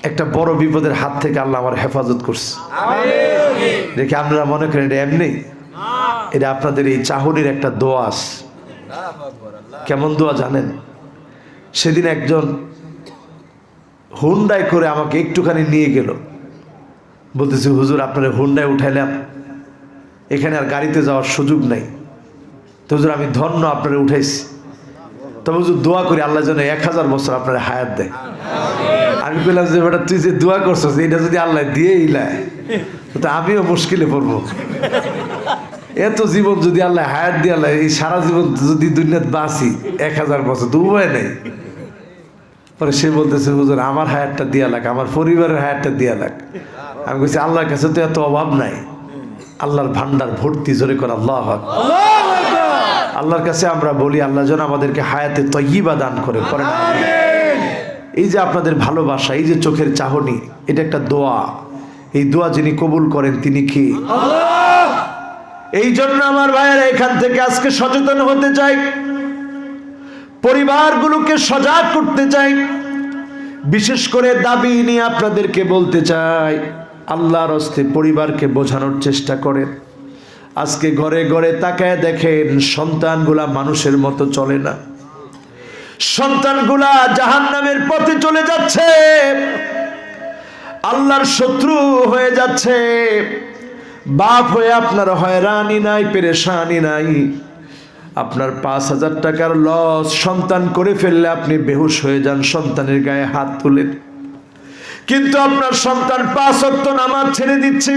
একটা বড় বিপদের হাত থেকে আল্লাহ আমার হেফাজত করছে। দেখে আপনারা মনে করেন এটা এমনি, এটা আপনাদের এই চাহনির একটা দোয়া আছে। কেমন দোয়া জানেন? সেদিন একজন হুন্ডায় করে আমাকে একটুখানি নিয়ে গেল, বলতেছে হুজুর আপনার হুন্ডায় উঠাইলাম, এখানে আর গাড়িতে যাওয়ার সুযোগ নাই, তো হুজুর আমি ধন্য আপনারা উঠাইছি, তবে হুজুর দোয়া করি আল্লাহ যেন 1000 বছর আপনার হায়াত দেয়। আমি বললাম যে বেটা তুই যে দোয়া করছিস এটা যদি আল্লাহ দিয়ে ইলায় তো আমিও মুশকিলে পড়বো। এত জীবন যদি আল্লাহ হায়াত দিয়ে আল্লাহ এই সারা জীবন যদি দুনিয়াতে বাঁচি 1000 বছর তো উপায় নেই। পরে সে বলতেছে হুজুর আমার হায়াতটা দিয়া লাগ, আমার পরিবারের হায়াতটা দিয়া লাগ। আমি বলছি আল্লাহর কাছে তো এত অভাব নাই, আল্লাহর ভান্ডার ভর্তি, জোরে করে আল্লাহু আকবার। আল্লাহর কাছে আমরা বলি আল্লাহ যেন আমাদেরকে হায়াতে তয়্যিবা দান করে। এই যে আপনাদের ভালোবাসা, এই যে চোখের চাহনি, এটা একটা দোয়া। এই দোয়া যিনি কবুল করেন তিনি কি? আল্লাহ। এই জন্য আমার ভাইয়েরা এখান থেকে আজকে সচেতন হতে চাই, পরিবারগুলোকে সজাগ করতে চাই। বিশেষ করে দাবি নিয়ে আপনাদেরকে বলতে চাই, আল্লাহর হস্তে পরিবারকে বোঝানোর চেষ্টা করেন। আজকে ঘরে ঘরে তাকায় দেখেন সন্তানগুলা মানুষের মতো চলে না, সন্তানগুলা জাহান্নামের পথে চলে যাচ্ছে, আল্লাহর শত্রু হয়ে যাচ্ছে। বাপ হয়ে আপনার হয়রানি নাই, পেরেশানি নাই। আপনার 5000 টাকার লস সন্তান করে ফেললে আপনি বেহুশ হয়ে যান, সন্তানের গায়ে হাত তুলেন। কিন্তু আপনার সন্তান 5 ওয়াক্ত নামাজ ছেড়ে দিচ্ছে,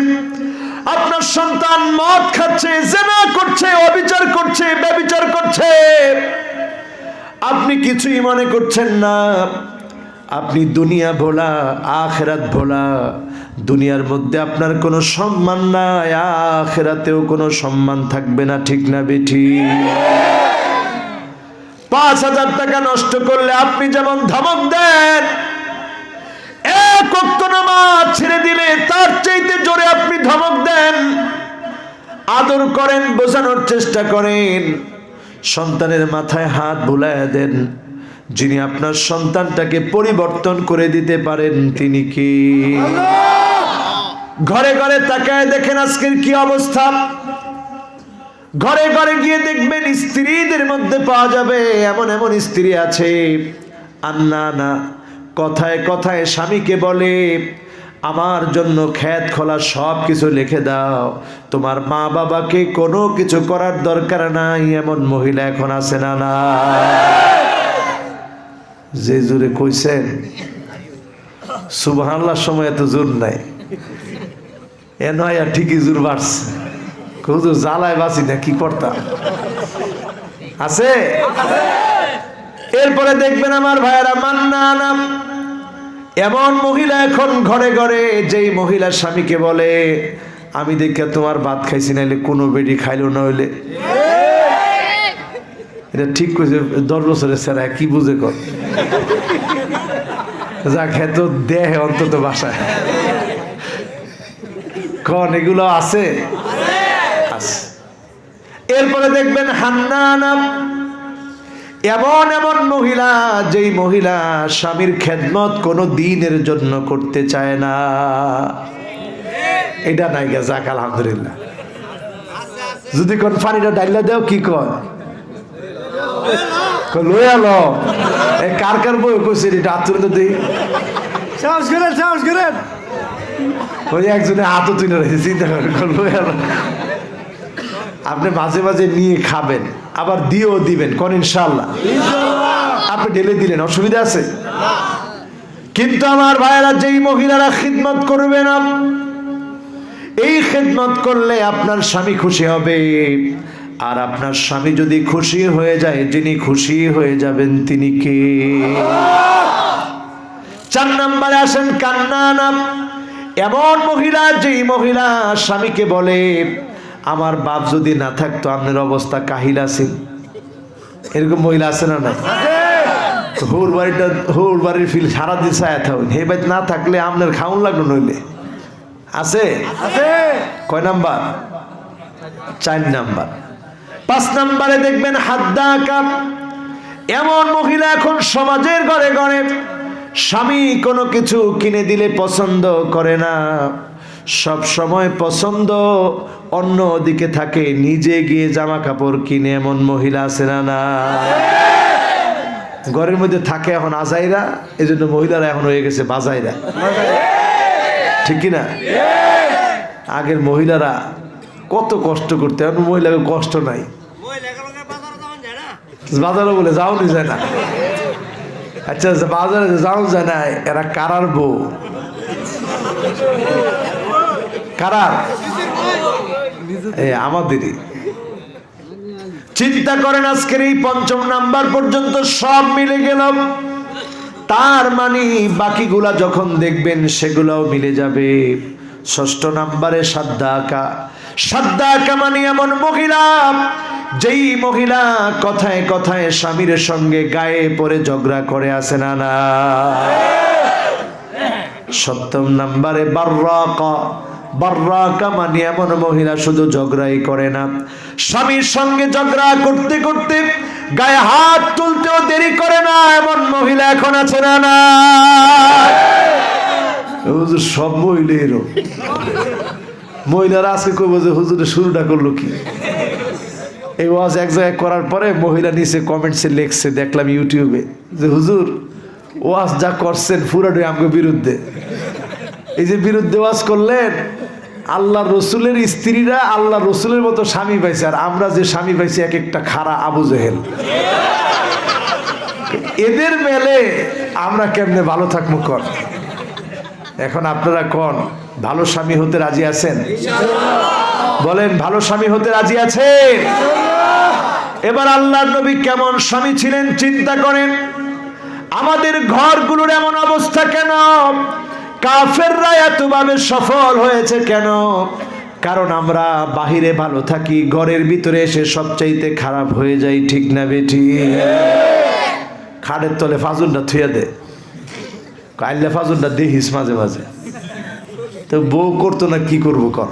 আপনার সন্তান মদ খাচ্ছে, জিনা করছে, অবিচার করছে, ব্যভিচার করছে, আপনি কিছুই মনে করছেন না। আপনি দুনিয়া ভোলা, আখিরাত ভোলা। দুনিয়ার মধ্যে আপনার কোনো সম্মান নাই, আখিরাতেও কোনো সম্মান থাকবে না, ঠিক না বেঠি? 5000 টাকা নষ্ট করলে আপনি যেমন ধমক দেন, 1 ওয়াক্ত নামাজ ছেড়ে দিলে তার চাইতে জোরে আপনি ধমক দেন। আদর করেন, বোঝানোর চেষ্টা করেন, সন্তানের মাথায় হাত বুলায় দেন। যিনি আপনার সন্তানটাকে পরিবর্তন করে দিতে পারেন তিনি কি? ঘরে ঘরে তাকায় দেখেন আজকের কি অবস্থা। ঘরে ঘরে গিয়ে দেখবেন স্ত্রীদের মধ্যে পাওয়া যাবে এমন এমন স্ত্রী আছে, আন্না না কথায় কথায় স্বামীকে বলে আমার জন্য ক্ষেত খোলা সব কিছু লিখে দাও, তোমার মা বাবাকে কোনো কিছু করার দরকার নাই। এমন মহিলা এখন আছে না? না, যে জোরে কইছেন সুবহানাল্লাহর সময় এত জোর নাই, এ নয় আর ঠিকই জোর বাড়ছে। হুজুর জ্বালায় বাঁচি না, কি করতাম? আছে। এরপরে দেখবেন আমার ভাইয়েরা, মান্নানা এমন মহিলা এখন ঘরে ঘরে, যেই মহিলা স্বামীকে বলে আমি দেখে তোমার ভাত খাইছি, নাইলে কোনো বেডি খাইলো না হইলে। এটা ঠিক কইছে, 10 বছরের ছেড়া কি বুঝে কর, যা খেত দেহে অন্তত বাসায় কন, এগুলো আছে। এরপরে দেখবেন হান্নানা এমন এমন মহিলা, যেই মহিলা স্বামীর খেদমত কোনো দিনের জন্য করতে চায় না। এটা নাই গা, যাক আলহামদুলিল্লাহ। যদি কোন পানিটা ডাইলা দেও কি কর লয়ালো, কার কার বই কইছে এটা আত্মীয় তো দেই, সাহস করেন ওই একজনে হাতও তুলে রেখেছে, চিন্তা করেন লয়ালো। আপনি মাঝে মাঝে নিয়ে খাবেন, আবার দিয়েও দিবেন, কোন ইনশাআল্লাহ। আপনি ঢেলে দিলেন, অসুবিধা আছে? কিন্তু আমার ভাইয়েরা, যেই মহিলারা খিদমত করবে না, এই খিদমত করলে আপনার স্বামী খুশি হবে। আর আপনার স্বামী যদি খুশি হয়ে যায়, যিনি খুশি হয়ে যাবেন তিনি কে? 4 নম্বরে আসেন কান্নানা এমন মহিলা, যেই মহিলা স্বামীকে বলে আমার বাপ যদি না থাকতো আপনার অবস্থা কাহিল আছে। এরকম মহিলা আছে না? নাই? হোর বাড়ির ফিল সারাদিন ছায়া থাকুন, হে বাড়ি না থাকলে আপনার খাউন লাগলো নইলে। আছে? কয় নাম্বার? 4 নাম্বার। 5 নাম্বারে দেখবেন হাদ্দাকা এমন মহিলা এখন সমাজের ঘরে ঘরে, স্বামী কোনো কিছু কিনে দিলে পছন্দ করে না, সব সময় পছন্দ অন্য দিকে থাকে, নিজে গিয়ে জামা কাপড় কিনে এমন মহিলা আছে না? না, ঘরের মধ্যে থাকে এখন আজাইরা, এই জন্য মহিলারা এখন হয়ে গেছে বাজাইরা, ঠিক কিনা? আগের মহিলারা কত কষ্ট করতে, এখন মহিলাকে কষ্ট নাই, বাজারও বলে যাওনি যায় না। আচ্ছা বাজারে যাও যায় না, এরা কারার বউ, কারার আমাদেরই। চিন্তা করেন আজকের এই ৫ম নাম্বার পর্যন্ত সব মিলে গেল, তার মানে বাকিগুলা যখন দেখবেন সেগুলাও মিলে যাবে। ৬ষ্ঠ নাম্বারে সাদ্দাকা। সাদ্দাকা মানে এমন মহিলা, যেই মহিলা কথায় কথায় স্বামীর সঙ্গে গায়ে পড়ে ঝগড়া করে, আসে না? না। ৭ম নাম্বারে বাররাকা। বাররাকা মানে এমন মহিলা শুধু ঝগড়াই করে না, স্বামীর সঙ্গে ঝগড়া করতে করতে গায়ে হাত তুলতেও দেরি করে না, এমন মহিলা এখন আছে না? না। হুজুর সব মহিলারও, মহিলারা আজকে কইব যে হুজুরের শুরুটা করলো কি? এই ওয়াজ এক জায়গায় করার পরে মহিলা নিচে কমেন্টসে লিখছে, দেখলাম ইউটিউবে, যে হুজুর ওয়াজ যা করছেন পুরাটাই আমাকে বিরুদ্ধে। এই যে বিরুদ্ধে ওয়াজ করলেন, আল্লাহ রসুলের স্ত্রীরা আল্লাহ রসুলের মতো স্বামী পাইছে, আর আমরা যে স্বামী পাইছি এক একটা খারা আবু জেহেল। এদের মেলে আমরা কেমনে ভালো থাকবো কর? এখন আপনারা কোন ভালো স্বামী হতে রাজি আছেন? বলেন, ভালো স্বামী হতে রাজি আছেন? এবার আল্লাহর নবী কেমন স্বামী ছিলেন চিন্তা করেন। আমাদের ঘরগুলোর এমন অবস্থা কেন? কাফেররা এতভাবে সফল হয়েছে কেন? কারণ আমরা বাহিরে ভালো থাকি, ঘরের ভিতরে এসে সবচাইতে খারাপ হয়ে যাই, ঠিক না বেটি? খাটের তলে ফাজুলটা থুয়ে দে, কাইলে ফাজুলটা দেখিস মাঝে মাঝে, তো বউ করতো না কি করবো কর,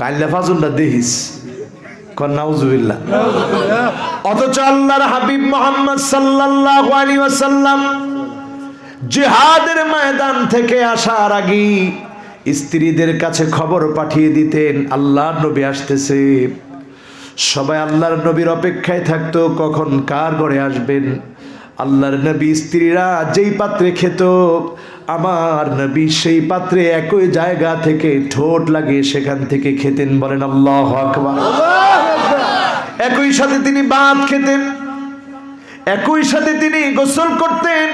কাইলে ফাজুলটা দেখিস কর, নাউজুবিল্লাহ। অথচ আল্লাহর হাবিব মুহাম্মদ সাল্লাল্লাহু আলাইহি ওয়াসাল্লাম জিহাদের ময়দান থেকে আসার আগে স্ত্রীদের কাছে খবর পাঠিয়ে দিতেন আল্লাহর নবী আসতেছে। সবাই আল্লাহর নবীর অপেক্ষায় থাকতো কখন কার ঘরে আসবেন। আল্লাহর নবী স্ত্রীরা যেই পাত্রে খেত, আমার নবী সেই পাত্রে একই জায়গা থেকে ঠোঁট লাগিয়ে সেখান থেকে খেতেন। বলেন আল্লাহু আকবার। একই সাথে তিনি ভাত খেতেন, একই সাথে তিনি গোসল করতেন,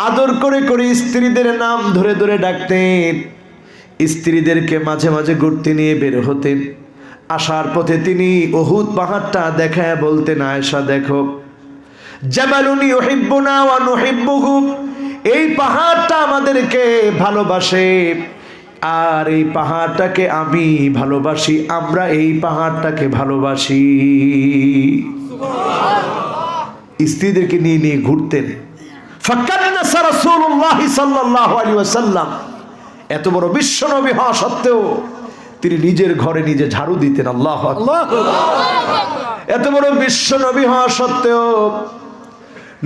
আদর করে করে স্ত্রীদের নাম ধরে ধরে ডাকতেন, স্ত্রীদেরকে মাঝে মাঝে ঘুরতে নিয়ে বের হতেন। আসার পথে তিনি উহুদ পাহাড়টা দেখায় বলতেন, আয়েশা দেখো, জাবালুন ইউহিব্বুনা ওয়া নুহিব্বুহু, এই পাহাড়টা আমাদেরকে ভালোবাসে, আর এই পাহাড়টাকে আমি ভালোবাসি, আমরা এই পাহাড়টাকে ভালোবাসি। স্ত্রীদেরকে নিয়ে নিয়ে ঘুরতেন। ফাকান্নাসা রাসূলুল্লাহ সাল্লাল্লাহু আলাইহি ওয়াসাল্লাম, এত বড় বিশ্ব নবী হওয়া সত্ত্বেও তিনি নিজের ঘরে নিজে ঝাড়ু দিতেন। আল্লাহু আকবার। এত বড় বিশ্ব নবী হওয়া সত্ত্বেও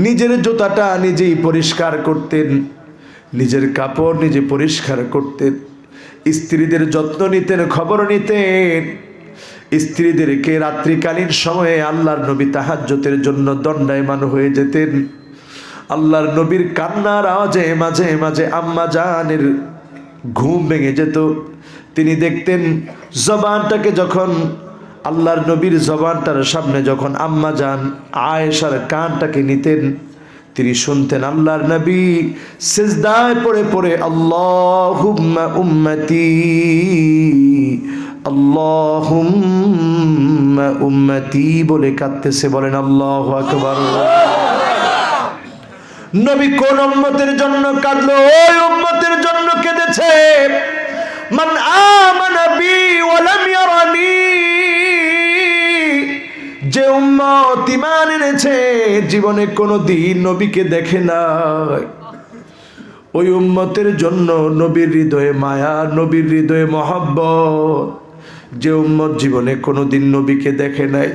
নিজের জুতাটা নিজেই পরিষ্কার করতেন, নিজের কাপড় নিজে পরিষ্কার করতেন, স্ত্রীদের যত্ন নিতেন, খবর নিতেন। স্ত্রীদেরকে রাত্রিকালীন সময়ে আল্লাহর নবী তাহাজ্জুদের জন্য দণ্ডায়মান হয়ে যেতেন। আল্লাহর নবীর কান্নার আওয়াজে মাঝে মাঝে আম্মা জানের ঘুম ভেঙে যেত। তিনি দেখতেন জবানটাকে, যখন আল্লাহর নবীর জবানটার সামনে যখন আম্মা জান আয়েশার কানটাকে নিতেন, তিনি শুনতেন আল্লাহর নবী সিজদায় পড়ে পড়ে আল্লাহুম্মা উম্মতি, আল্লাহুম্মা উম্মতি বলে কাঁদতেছে। বলেন আল্লাহু আকবার। নবী কোন উম্মতের জন্য কাঁদলো? ওই উম্মতের জন্য কেঁদেছে মান আমানা বি ওয়া লাম ইয়ারানি, যে উম্মত ঈমান এনেছে জীবনে কোনোদিন নবীকে দেখে নাই, ওই উম্মতের জন্য নবীর হৃদয়ে মায়া, নবীর হৃদয়ে মহব্বত। যে উম্মত জীবনে কোনোদিন নবীকে দেখে নাই,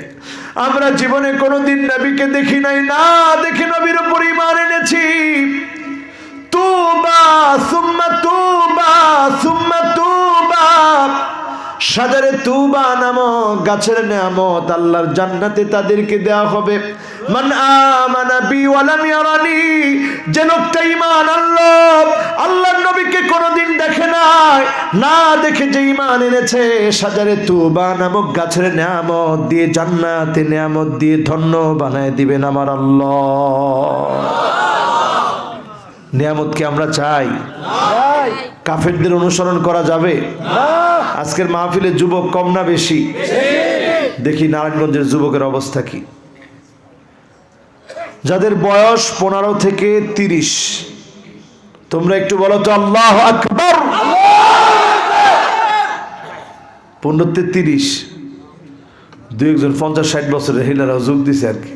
আমরা জীবনে কোনোদিন নবীকে দেখি নাই, না দেখে নবীর উপর ঈমান এনেছি। তুবা সুম্মা তুবা সুম্মা তুবা, শাজারে তুবা নামক গাছের নিয়ামত আল্লাহর জান্নাতে তাদেরকে দেওয়া হবে। মান আমানা বি ওয়া লাম ইয়ারানি, যে লোকটা ঈমান আনলো, আল্লাহর নবীকে কোনোদিন দেখে নাই, না দেখে যে ঈমান এনেছে, শাজারে তুবা নামক গাছের নিয়ামত দিয়ে, জান্নাতে নিয়ামত দিয়ে ধন্য বানায় দিবেন আমার আল্লাহ। নিয়ামত কি আমরা চাই? কাফেরদের অনুসরণ করা যাবে? আজকের মাহফিলে যুবক কম না বেশি? দেখি নারায়ণগঞ্জের যুবকের অবস্থা কি। যাদের বয়স 15 থেকে 30, তোমরা একটু বলো তো আল্লাহু আকবার। 15 থেকে 30, দু একজন 50-60 বছরের হিলারা যোগ দিছে আর কি।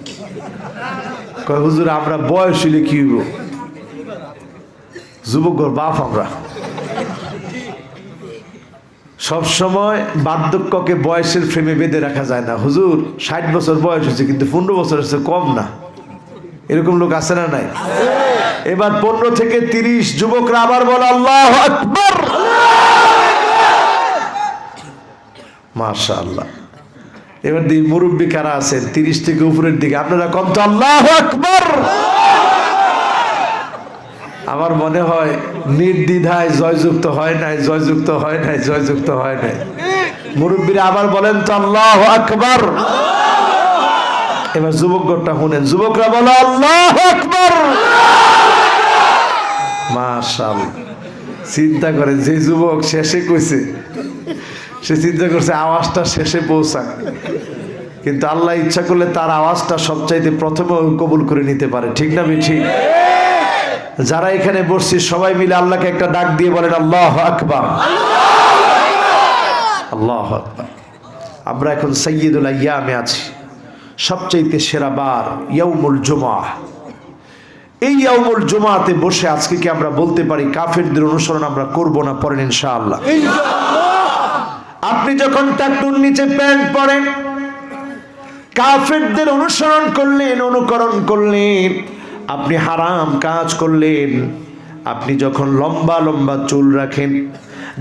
কয় হুজুর আমরা বয়স হইলে কি হইব? যুবক বাপ আমরা। সব সময় বার্ধক্যকে বয়সের ফ্রেমে বেঁধে রাখা যায় না। হুজুর 60 বছর বয়স হয়েছে কিন্তু 15 বছর হচ্ছে কম না, এরকম লোক আছে না নাই? এবার 15 থেকে 30 যুবকরা আবার বলে আল্লাহু আকবার। মাশাআল্লাহ। এবার দি মুরব্বী কারা আছেন 30 থেকে উপরের দিকে, আপনারা কম তো আল্লাহু আকবার। আমার মনে হয় নির্দ্বিধায় জয়যুক্ত হয় নাই, জয়যুক্ত হয় নাই, জয়যুক্ত হয় নাই। মুরব্বীরা আবার বলেন তো আল্লাহু আকবার। এবার যুবকগণটা শুনেন, যুবকরা বলো আল্লাহু আকবার। মাশাআল্লাহ। চিন্তা করেন, যে যুবক শেষে কইছে সে চিন্তা করছে আওয়াজটা শেষে পৌঁছাক, কিন্তু আল্লাহ ইচ্ছা করলে তার আওয়াজটা সবচাইতে প্রথমে কবুল করে নিতে পারে। ঠিক না বেঠি? যারা এখানে বসছি সবাই মিলে আল্লাহকে একটা ডাক দিয়ে বলেন আল্লাহু আকবার। আল্লাহু আকবার। আমরা এখন সাইয়্যিদুল আইয়ামে আছি, সবচাইতে সেরা বার ইয়াউমুল জুমআহ। এই ইয়াউমুল জুমআতে বসে আজকে কি আমরা বলতে পারি কাফেরদের অনুসরণ আমরা করব না? পড়েন ইনশাআল্লাহ। আপনি যখন টাকটুর নিচে প্যান্ট পরেন, কাফেরদের অনুসরণ করলেন, অনুকরণ করলেন, আপনি হারাম কাজ করলেন। আপনি যখন লম্বা লম্বা চুল রাখেন,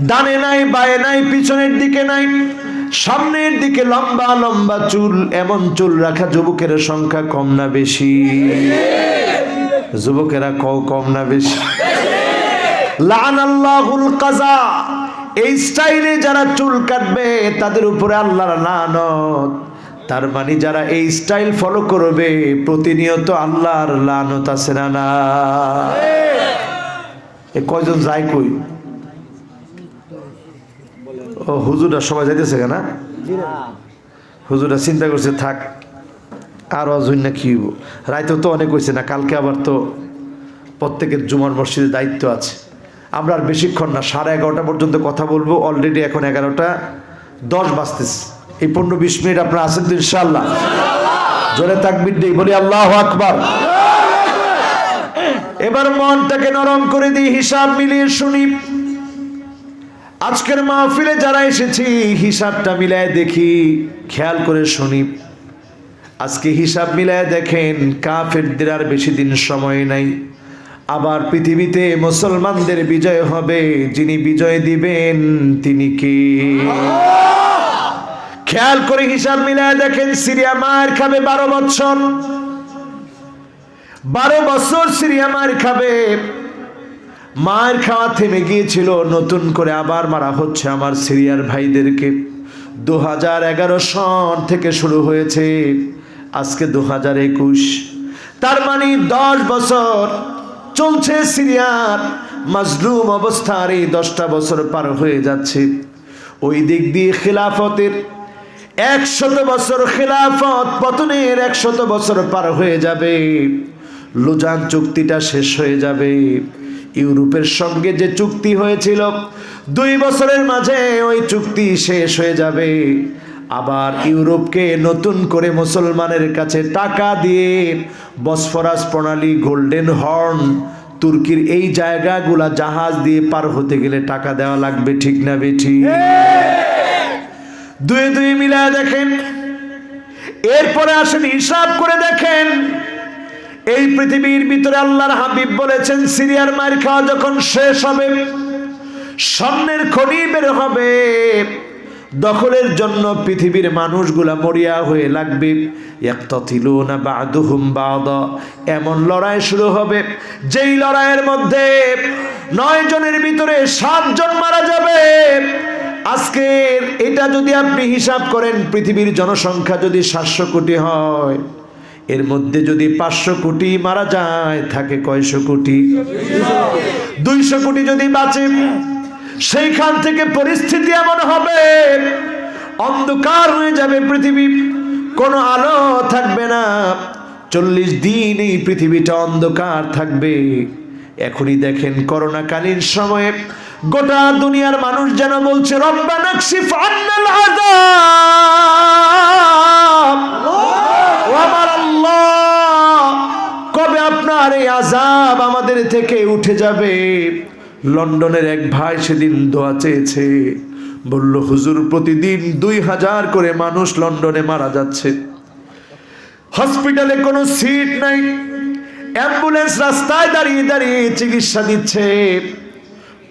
ডানে নাই বায়ে নাই পিছনের দিকে নাই, সামনের দিকে লম্বা লম্বা চুল, এমন চুল রাখা যুবকের সংখ্যা কম না বেশি? যুবকেরা কম না বেশি? লানাল্লাহুল কাযা, এই স্টাইলে যারা চুল কাটবে তাদের উপরে আল্লাহর লানত। তার মানে যারা এই স্টাইল ফলো করবে প্রতিনিয়ত আল্লাহর লানত আছে না? এ কয়জন যায় কই? ও হুজুরা সবাই যাইতেছে কেনা? হুজুরা চিন্তা করছে থাক আর অজুন না কি হইব, রাইতেও তো অনেক হয়েছে না, কালকে আবার তো প্রত্যেকের জুমার মসজিদের দায়িত্ব আছে। আমরা আর বেশিক্ষণ না, 11:30 পর্যন্ত কথা বলবো। অলরেডি এখন 11:10 বাজতেছে। এই 15-20 মিনিট আপনারা আছেন তো ইনশাআল্লাহ? জোরে তাকবীর দেই, বলি আল্লাহু আকবার। এবার মনটাকে নরম করে দিয়ে হিসাব মিলিয়ে শুনি। আজকের মাহফিলে যারা এসেছি হিসাবটা মিলায় দেখি, খেয়াল করে শুনি। আজকে হিসাব মিলায় দেখেন কাফেরদের আর বেশি দিন সময় নাই। আবার পৃথিবীতে মুসলমানদের বিজয় হবে। যিনি বিজয় দিবেন তিনি কে? খেয়াল করে হিসাব মিলায় দেখেন। সিরিয়া মার খাবে 12 বছর, 12 বছর সিরিয়া মার খাবে। মায়ের খাওয়া থেমে গিয়েছিল, নতুন করে আবার মারা হচ্ছে আমার সিরিয়ার ভাইদেরকে। 2011 সন থেকে শুরু হয়েছে, আজকে 2021, তার মানে 10 বছর চলছে সিরিয়ার মাজলুম অবস্থার। এই 10টা বছর পার হয়ে যাচ্ছে। ওই দিক দিয়ে খিলাফতের 100 বছর, খিলাফত পতনের 100 বছর পার হয়ে যাবে। লুজান চুক্তিটা শেষ হয়ে যাবে। ইউরোপের সঙ্গে যে চুক্তি হয়েছিল 2 বছরের মাঝে ওই চুক্তি শেষ হয়ে যাবে। আবার ইউরোপকে নতুন করে মুসলমানের কাছে টাকা দিয়ে বসফরাস প্রণালী, গোল্ডেন হর্ন, তুর্কির এই জায়গাগুলা জাহাজ দিয়ে পার হতে গেলে টাকা দেওয়া লাগবে। ঠিক না বেঠি? দুই মিলায় দেখেন এরপরে আসেন হিসাব করে দেখেন, এই পৃথিবীর ভিতরে আল্লাহর হাবিব বলেছেন সিরিয়ার মার খাওয়া যখন শেষ হবে, স্বর্ণের খনি বের হবে, দখলের জন্য পৃথিবীর মানুষগুলা মরিয়া হয়ে লাগবে। ইয়াকতাতিলুনা বা'দুহুম বা'দা, এমন লড়াই শুরু হবে যেই লড়াইয়ের মধ্যে 9 জনের ভিতরে 7 জন মারা যাবে। আজকে এটা যদি আপনি হিসাব করেন, পৃথিবীর জনসংখ্যা যদি 700 কোটি হয়, এর মধ্যে যদি 500 কোটি মারা যায়, থাকে কয়শো কোটি? 200 কোটি যদি বাঁচে, সেইখান থেকে পরিস্থিতি এমন হবে অন্ধকার হয়ে যাবে পৃথিবী, কোনো আলো থাকবে না। 40 দিন এই পৃথিবীটা অন্ধকার থাকবে। এখনই দেখেন করোনাকালীন সময়ে গোটা দুনিয়ার মানুষ যেন বলছে রব্বানা কশিফ আন্নাল আযাব, ও আমার আল্লাহ, কবে আপনার এই আযাব আমাদের থেকে উঠে যাবে। লন্ডনের এক ভাই সেদিন দোয়া চেয়েছে, বলল হুজুর প্রতিদিন 2000 করে মানুষ লন্ডনে মারা যাচ্ছে, হসপিটালে কোনো সিট নাই, অ্যাম্বুলেন্স রাস্তায় দাঁড়িয়ে দাঁড়িয়ে চিকিৎসা দিচ্ছে।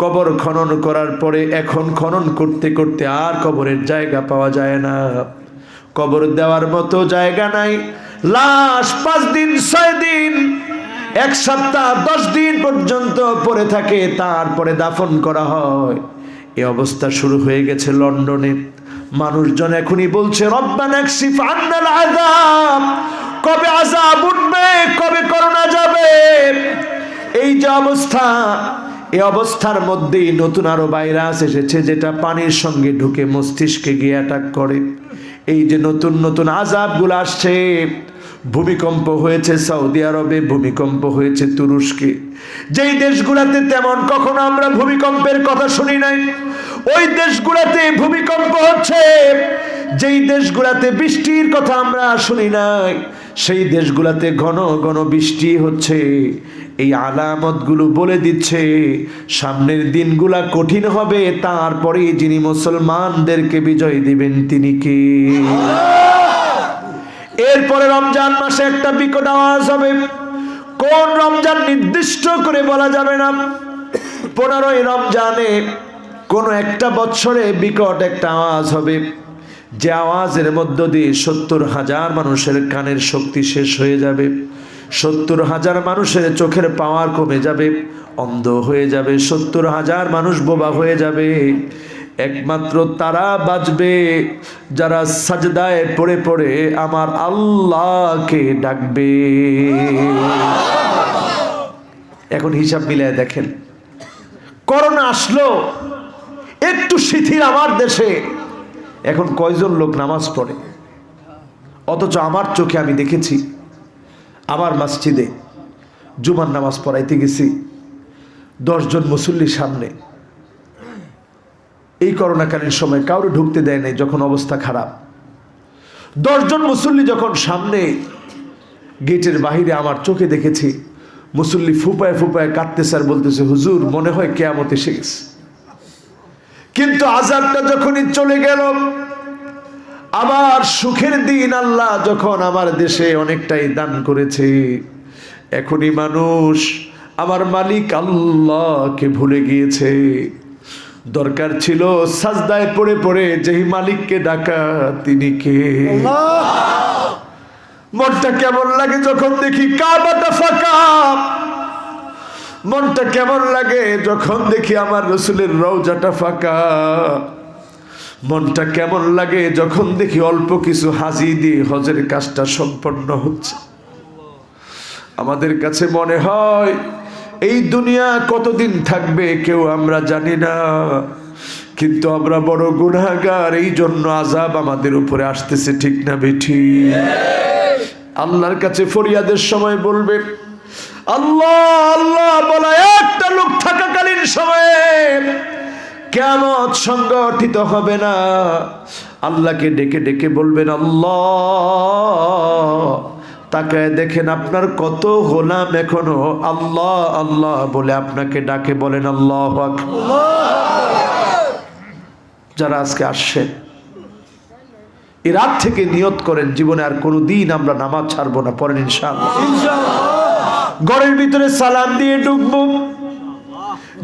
কবর খনন করার পরে এখন খনন করতে করতে আর কবরের জায়গা পাওয়া যায় না, কবর দেওয়ার মতো জায়গা নাই। লাশ 5 দিন 6 দিন 1 সপ্তাহ 10 দিন পর্যন্ত পড়ে থাকে, তারপরে দাফন করা হয়। এই অবস্থা শুরু হয়ে গেছে লন্ডনে। মানুষজন এখনই বলছে রব্বানা কশিফ আন্নাল আযাব, কবে আযাব উঠবে, কবে করোনা যাবে। এই যে অবস্থা, এই অবস্থার মধ্যেই নতুন আরো ভাইরাস এসেছে যেটা পানির সঙ্গে ঢুকে মস্তিষ্কে গিয়ে অ্যাটাক করে। এই যে নতুন নতুন আযাবগুলো আসছে, ভূমিকম্প হয়েছে সৌদি আরবে, ভূমিকম্প হয়েছে তুরস্কে, যেই দেশগুলোতে তেমন কখনো আমরা ভূমিকম্পের কথা শুনি নাই, ওই দেশগুলোতে ভূমিকম্প হচ্ছে। যেই দেশগুলোতে বৃষ্টির কথা আমরা শুনি নাই, সেই দেশগুলোতে ঘন ঘন বৃষ্টি হচ্ছে। এই আলামতগুলো বলে দিচ্ছে সামনের দিনগুলা কঠিন হবে, তারপরে যিনি মুসলমানদেরকে বিজয় দিবেন তিনি কে? এরপরে রমজান মাসে একটা বিকট আওয়াজ হবে। কোন রমজান নির্দিষ্ট করে বলা যাবে না। 15ই রমজানে কোন একটা বছরে বিকট একটা আওয়াজ হবে, যে আওয়াজের মধ্য দিয়ে 70,000 মানুষের কানের শক্তি শেষ হয়ে যাবে, 70,000 মানুষের চোখের পাওয়ার কমে যাবে, অন্ধ হয়ে যাবে, 70,000 মানুষ বোবা হয়ে যাবে। একমাত্র তারা বাঁচবে যারা সাজদায় পড়ে পড়ে আমার আল্লাহকে ডাকবে। এখন হিসাব মিলায় দেখেন, করোনা আসলো, একটু শিথিল আমার দেশে, এখন কয়জন লোক নামাজ পড়ে? অথচ আমার চোখে আমি দেখেছি, আমার মসজিদে জুমার নামাজ পড়াইতে গেছি, 10 জন মুসল্লির সামনে এই করোনাকালীন সময় কাউরে ঢুকতে দেয় নাই যখন অবস্থা খারাপ। 10 জন মুসল্লি যখন সামনে গেটের বাহিরে আমার চোখে দেখেছি, মুসল্লি ফুপায় ফুপায় কাঁদতেছে আর বলতেছে হুজুর মনে হয় কিয়ামত এসে গেছে। কিন্তু আযাবটা যখনই চলে গেল, আবার সুখের দিন আল্লাহ যখন আমার দেশে অনেকটাই দান করেছে, এখনই মানুষ আমার মালিক আল্লাহকে ভুলে গিয়েছে। দরকার ছিল সাজদায় পড়ে পড়ে যেই মালিককে ডাকা তিনি কে? মনটা কেমন লাগে যখন দেখি কাবাটা ফাঁকা, মনটা কেমন লাগে যখন দেখি আমার রসুলের রওজাটা ফাঁকা, মনটা কেমন লাগে যখন দেখি অল্প কিছু হাজি দিয়ে হজের কাজটা সম্পন্ন হচ্ছে। আমাদের কাছে মনে হয় এই দুনিয়া কতদিন থাকবে কেউ আমরা জানি না, কিন্তু আমরা বড় গুনাহগার, এই জন্য আযাব আমাদের উপরে আসতেছে, ঠিক না বেঠি? আল্লাহর কাছে ফরিয়াদের সময় বলবে আল্লাহ আল্লাহ বলা একটা লোক থাকাকালীন সময়ে কিয়ামত সংগঠিত হবে না। আল্লাহকে ডেকে ডেকে বলবেন আল্লাহ, তাকায় দেখেন আপনার কত গোলাম এখনো আল্লাহ আল্লাহ বলে আপনাকে ডাকে, বলেন আল্লাহু আকবার। যারা আজকে আসছেন এই রাত থেকে নিয়ত করেন জীবনে আর কোনোদিন আমরা নামাজ ছাড়বো না। পড়েন ইনশাআল্লাহ। ঘরের ভিতরে সালাম দিয়ে ঢুকবো,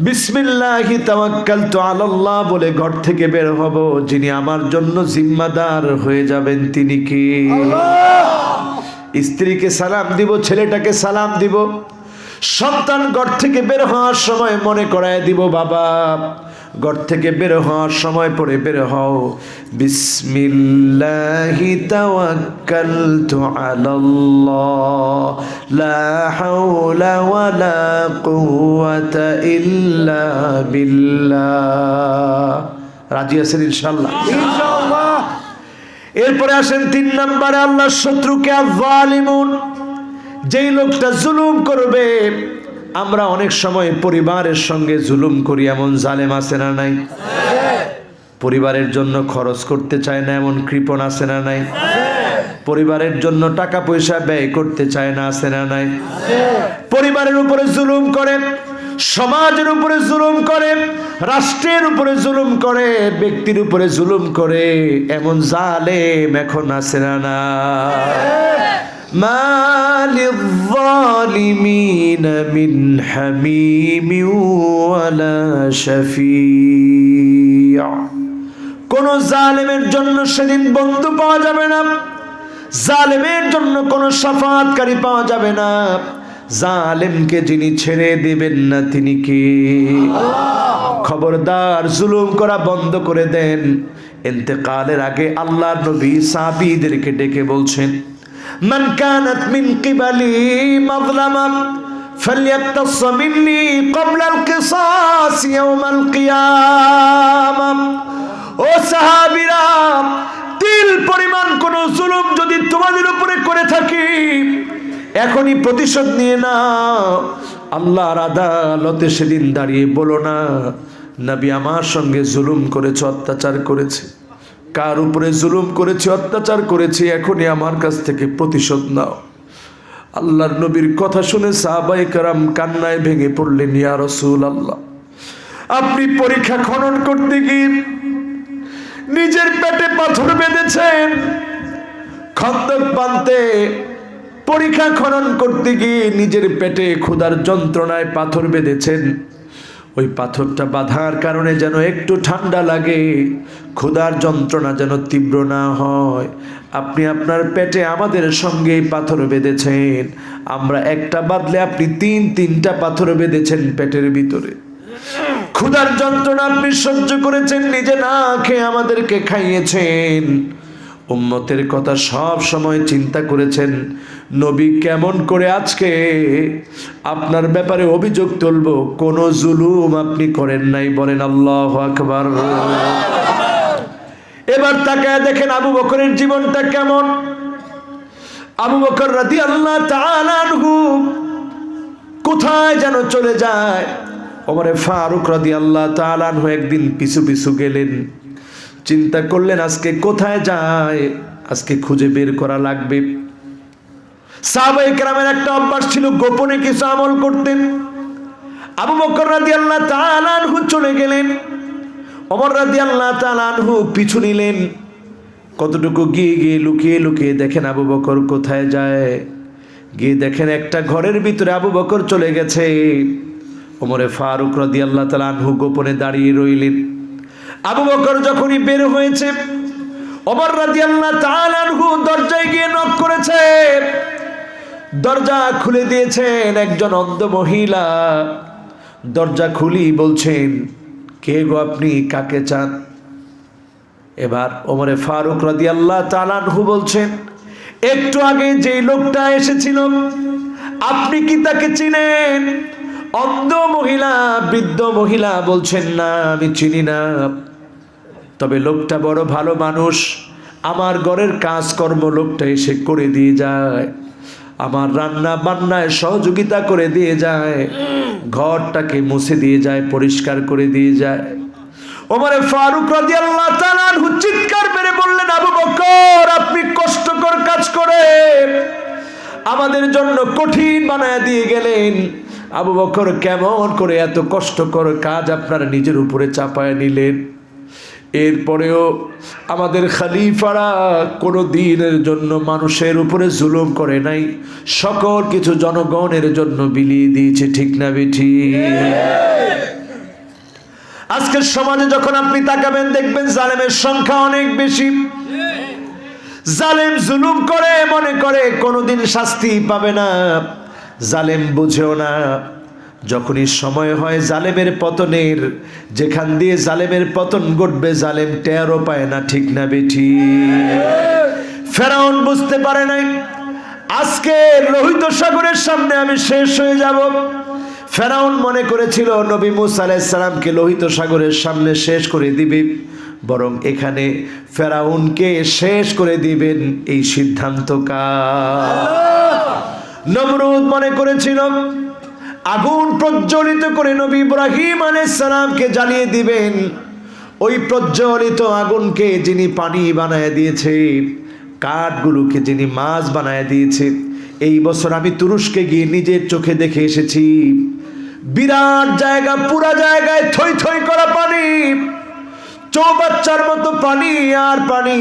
বিসমিল্লাহি তাওয়াক্কালতু আলাল্লাহ বলে ঘর থেকে বের হব। যিনি আমার জন্য জিম্মাদার হয়ে যাবেন তিনি কে? স্ত্রীকে সালাম দিব, ছেলেটাকে সালাম দিব। সন্তান ঘর থেকে বের হওয়ার সময় মনে করায় দিব, বাবা ঘর থেকে বের হওয়ার সময় পরে বের হও, বিসমিল্লাহি তাওয়াক্কালতু আলাল্লাহ লা হাওলা ওয়ালা কুওয়াতা ইল্লা বিল্লাহ। রাজি আছেন ইনশাআল্লাহ? ইনশাআল্লাহ। এরপরে আসেন 3 নম্বরে, আল্লাহর শত্রুকে আয-যালিমুন, যেই লোকটা জুলুম করবে। আমরা অনেক সময় পরিবারের সঙ্গে জুলুম করি, এমন জালেম আছে না নাই? পরিবারের জন্য খরচ করতে চায় না এমন কৃপণ আছে না নাই? পরিবারের জন্য টাকা পয়সা ব্যয় করতে চায় না আছে না নাই? পরিবারের উপরে জুলুম করে, সমাজের উপরে জুলুম করে, রাষ্ট্রের উপরে জুলুম করে, ব্যক্তির উপরে জুলুম করে, এমন জালেম এখন আছে না না? মা লিয-যালিমিনা মিন হামিমিন ওয়ালা শাফি'আ। কোন জালেমের জন্য সেদিন বন্ধু পাওয়া যাবে না, জালেমের জন্য কোন শাফাআতকারী পাওয়া যাবে না। জালেমকে যিনি ছেড়ে দিবেন না তিনি কে? খবরদার জুলুম করা বন্ধ করে দেন। ইন্তেকালের আগে আল্লাহর নবী সাহাবীদেরকে ডেকে বলছেন, মান কানাত মিন কিবালি মাযলামা ফালইয়াকতাস মিন্নি ক্বাবলা আল কিসাস ইয়াওমাল কিয়ামাহ। ও সাহাবীরা, তিল পরিমাণ কোন জুলুম যদি তোমাদের উপরে করে থাকি এখনই প্রতিশোধ নিয়ে নাও। আল্লাহর আদালতে সেদিন দাঁড়িয়ে বলো না, নবী আমার সঙ্গে জুলুম করেছে, অত্যাচার করেছে। কার উপরে জুলুম করেছে, অত্যাচার করেছে, এখনই আমার কাছ থেকে প্রতিশোধ নাও। আল্লাহর নবীর কথা শুনে সাহাবায়ে কেরাম কান্নায় ভেঙে পড়লেন, ইয়া রাসূলুল্লাহ, আপনি পরীক্ষা খনন করতে গিয়ে নিজের পেটে পাথর বেঁধেছেন। খন্দক বাঁধতে পরীক্ষা খনন করতে গিয়ে নিজের পেটে ক্ষুধার যন্ত্রণায় পাথর বেঁধেছেন। ওই পাথরটা বাঁধার কারণে যেন একটু ঠান্ডা লাগে, ক্ষুধার যন্ত্রণা যেন তীব্র না হয়। আপনি আপনার পেটে আমাদের সঙ্গে পাথর বেঁধেছেন, আমরা একটা বাঁধলে আপনি 3-3টা পাথর বেঁধেছেন পেটের ভিতরে। ক্ষুধার যন্ত্রণা আপনি সহ্য করেছেন, নিজে না খেয়ে আমাদেরকে খাইয়েছেন। উম্মতের কথা সব সময় চিন্তা করেছেন, নবী কেমন করে আজকে আপনার ব্যাপারে অভিযোগ তুলবো? কোন জুলুম আপনি করেন নাই, বলেন আল্লাহু আকবার। এবার তাকায় দেখেন আবু বকরের জীবনটা কেমন। আবু বকর রাদিয়াল্লাহু তাআলা আনহু কোথায় যেন চলে যায়। ওমরে ফারুক রাদিয়াল্লাহু তাআলা আনহু একদিন পিছু পিছু গেলেন, চিন্তা করলেন আজকে কোথায় যায়, আজকে খুঁজে বের করা লাগবে। সাহাবায়ে কেরামের একটা অভ্যাস ছিল, গোপনে কিছু আমল করতেন। আবু বকর রাদিয়াল্লাহু তাআলা আনহু চলে গেলেন, ওমর রাদিয়াল্লাহু তাআলা আনহু পিছু নিলেন। কতটুকু গিয়ে গিয়ে লুকিয়ে লুকিয়ে দেখেন আবু বকর কোথায় যায়। গিয়ে দেখেন একটা ঘরের ভিতরে আবু বকর চলে গেছে। ওমরে ফারুক রাদিয়াল্লাহু তাআলা আনহু গোপনে দাঁড়িয়ে রইলেন। আবু বকর যখনই বের হয়েছে, ওমর রাদিয়াল্লাহু তাআলা আনহু দরজায় গিয়ে নক করেছে। দরজা খুলে দিয়েছেন একজন অন্ধ মহিলা। দরজা খুলি বলছেন, কে গো আপনি, কাকে চান? এবার ওমরে ফারুক রাদিয়াল্লাহু তাআলা আনহু বলছেন, একটু আগে যে লোকটা এসেছিল আপনি কি তাকে চিনেন? অন্ধ মহিলা, বৃদ্ধ মহিলা বলছেন, না আমি চিনি না, তবে লোকটা বড় ভালো মানুষ, আমার ঘরের কাজকর্ম লোকটা এসে করে দিয়ে যায়, আমার রান্না বান্নায় সহযোগিতা করে দিয়ে যায়, ঘরটাকে মুছে দিয়ে যায়, পরিষ্কার করে দিয়ে যায়। ওমরে ফারুক রাদিয়াল্লাহু তাআলা আনহু চিৎকার মেরে বললেন, আবু বকর আপনি কষ্টকর কাজ করে আমাদের জন্য কঠিন বানায় দিয়ে গেলেন। আবু বকর কেমন করে এত কষ্টকর কাজ আপনারা নিজের উপরে চাপায় নিলেন? এরপরেও আমাদের খলিফারা কোনো দিনের জন্য মানুষের উপরে জুলুম করে নাই, সকল কিছু জনগণের জন্য বিলিয়ে দিয়েছে। ঠিক না বেঠি? আজকের সমাজে যখন আপনি তাকাবেন দেখবেন জালেমের সংখ্যা অনেক বেশি। জালেম জুলুম করে মনে করে কোনোদিন শাস্তি পাবে না, জালেম বুঝেও না যখনই সময় হয় জালেমের পতনের, যেখান দিয়ে জালেমের পতন ঘটবে জালেম টেরও পায় না। ঠিক না বেঠি? ফেরাউন বুঝতে পারে নাই আজকে লোহিত সাগরের সামনে আমি শেষ হয়ে যাব। ফেরাউন মনে করেছিল নবী মুসা আলাইহিস সালামকে লোহিত সাগরের সামনে শেষ করে দিবে, বরং এখানে ফেরাউনকে শেষ করে দিবেন এই সিদ্ধান্ত কার? নমরুদ মনে করেছিল আগুন প্রজ্বলিত করে নবী ইব্রাহিম আলাইহিস সালামকে জ্বালিয়ে দিবেন। ওই প্রজ্বলিত আগুনকে যিনি পানি বানায় দিয়েছে, কাঠগুলোকে যিনি মাছ বানায় দিয়েছে, এই বছর আমি তুরস্কে গিয়ে নিজের চোখে দেখে এসেছি। বিরাট জায়গা, পুরা জায়গায় থই থই করা পানি, চৌবাচ্চার মতো পানি আর পানি।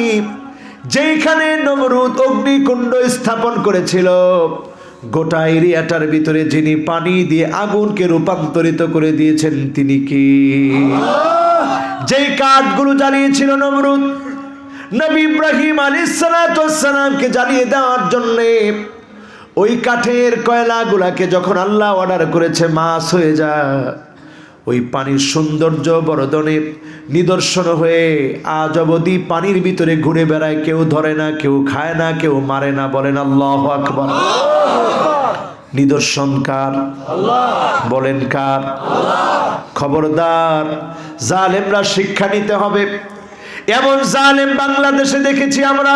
যেখানে নমরুদ অগ্নিকুণ্ড স্থাপন করেছিল, গোটা এরিয়াটার ভিতরে যিনি পানি দিয়ে আগুনকে রূপান্তরিত করে দিয়েছেন তিনি কি? যেই কাঠগুলো জ্বালিয়েছিল নমরুদ নবী ইব্রাহিম আলাইহিস সালামকে জ্বালিয়ে দেওয়ার জন্য, ওই কাঠের কয়লাগুলাকে যখন আল্লাহ অর্ডার করেছে মাছ হয়ে যা, ওই পানির সৌন্দর্য বর্ধনের নিদর্শন হয়ে আজ অবধি পানির ভিতরে ঘুরে বেড়ায়, কেউ ধরে না, কেউ খায় না, কেউ মারে না। বলেন আল্লাহু আকবার। নিদর্শন কার? বলেন কার? খবরদার, জালেমরা শিক্ষা নিতে হবে। এমন জালেম বাংলাদেশে দেখেছি আমরা।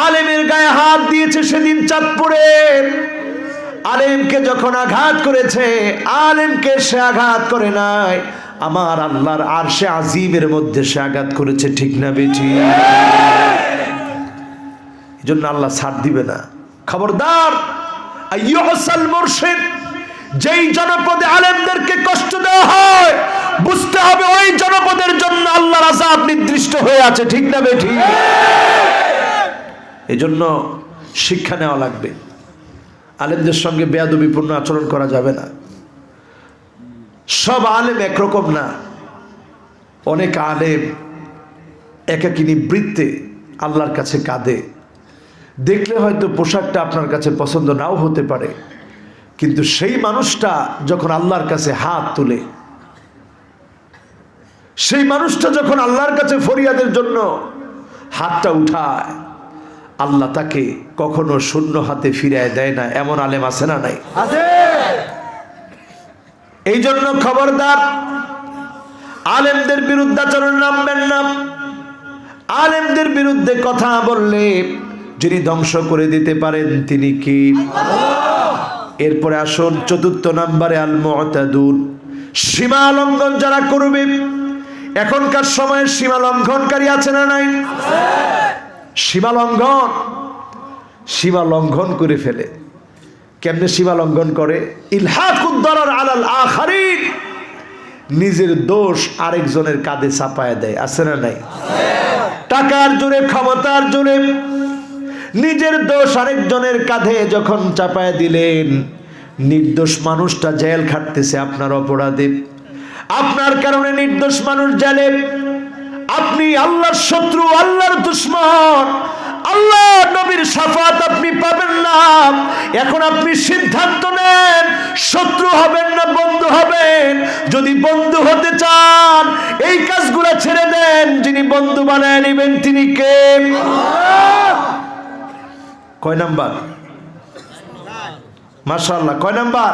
আলেমের গায়ে হাত দিয়েছে সেদিন চাঁদপুরে, আলেমকে যখন আঘাত করেছে, আলেমকে সে আঘাত করে নাই, আমার আল্লাহর আরশে আজিমের মধ্যে সে আঘাত করেছে। ঠিক না বেঠি? এই জন্য আল্লাহ ছাড় দিবে না। খবরদার, আইয়ুহাসাল মুরশিদ, যেই জনপদে আলেমদেরকে কষ্ট দেওয়া হয় বুঝতে হবে ওই জনপদের জন্য আল্লাহর আযাব নির্দিষ্ট হয়ে আছে। ঠিক না বেঠি? এই জন্য শিক্ষা নেওয়া লাগবে। আলেমদের সঙ্গে বেয়াদবিপূর্ণ আচরণ করা যাবে না। সব আলেম একরকম না। অনেক আলেম একাকিনী বৃত্তে আল্লাহর কাছে কাঁদে। দেখলে হয়তো পোশাকটা আপনার কাছে পছন্দ নাও হতে পারে, কিন্তু সেই মানুষটা যখন আল্লাহর কাছে হাত তুলে, সেই মানুষটা যখন আল্লাহর কাছে ফরিয়াদের জন্য হাতটা উঠায়, আল্লাহ তাকে কখনো শূন্য হাতে ফিরায় দেয় না। এমন আলেম আছে না নাই? এই জন্য খবরদার, আলেমদের বিরুদ্ধে আচরণ নামবেন না। আলেমদের বিরুদ্ধে কথা বললে যিনি ধ্বংস করে দিতে পারেন তিনি কি? এরপরে আসুন চতুর্থ নম্বরে, আল মুতাদুন, সীমা লঙ্ঘন যারা করবে। এখনকার সময়ে সীমা লঙ্ঘনকারী আছে না নাই? সীমা লঙ্ঘন করে ফেলে। কেমনে সীমা লঙ্ঘন করে? ইলহাকুদ দারার আলাল আখারিন, নিজের দোষ আরেকজনের কাঁধে চাপায় দেয়। আছে না নাই? টাকার জোরে, ক্ষমতার জোরে নিজের দোষ আরেকজনের কাঁধে যখন চাপায় দিলেন, নির্দোষ মানুষটা জেল খাটতেছে আপনার অপরাধে। আপনার কারণে নির্দোষ মানুষ জেলে। আপনি আল্লাহর শত্রু, আল্লাহর দুশমন, আল্লাহ নবীর শাফাত আপনি পাবেন না। এখন আপনি সিদ্ধান্ত নেন, শত্রু হবেন না বন্ধু হবেন। যদি বন্ধু হতে চান এই কাজগুলো ছেড়ে দেন। যিনি বন্ধু বানায় নেবেন তিনি কে? কয় নাম্বার? মাশাআল্লাহ, কয় নাম্বার?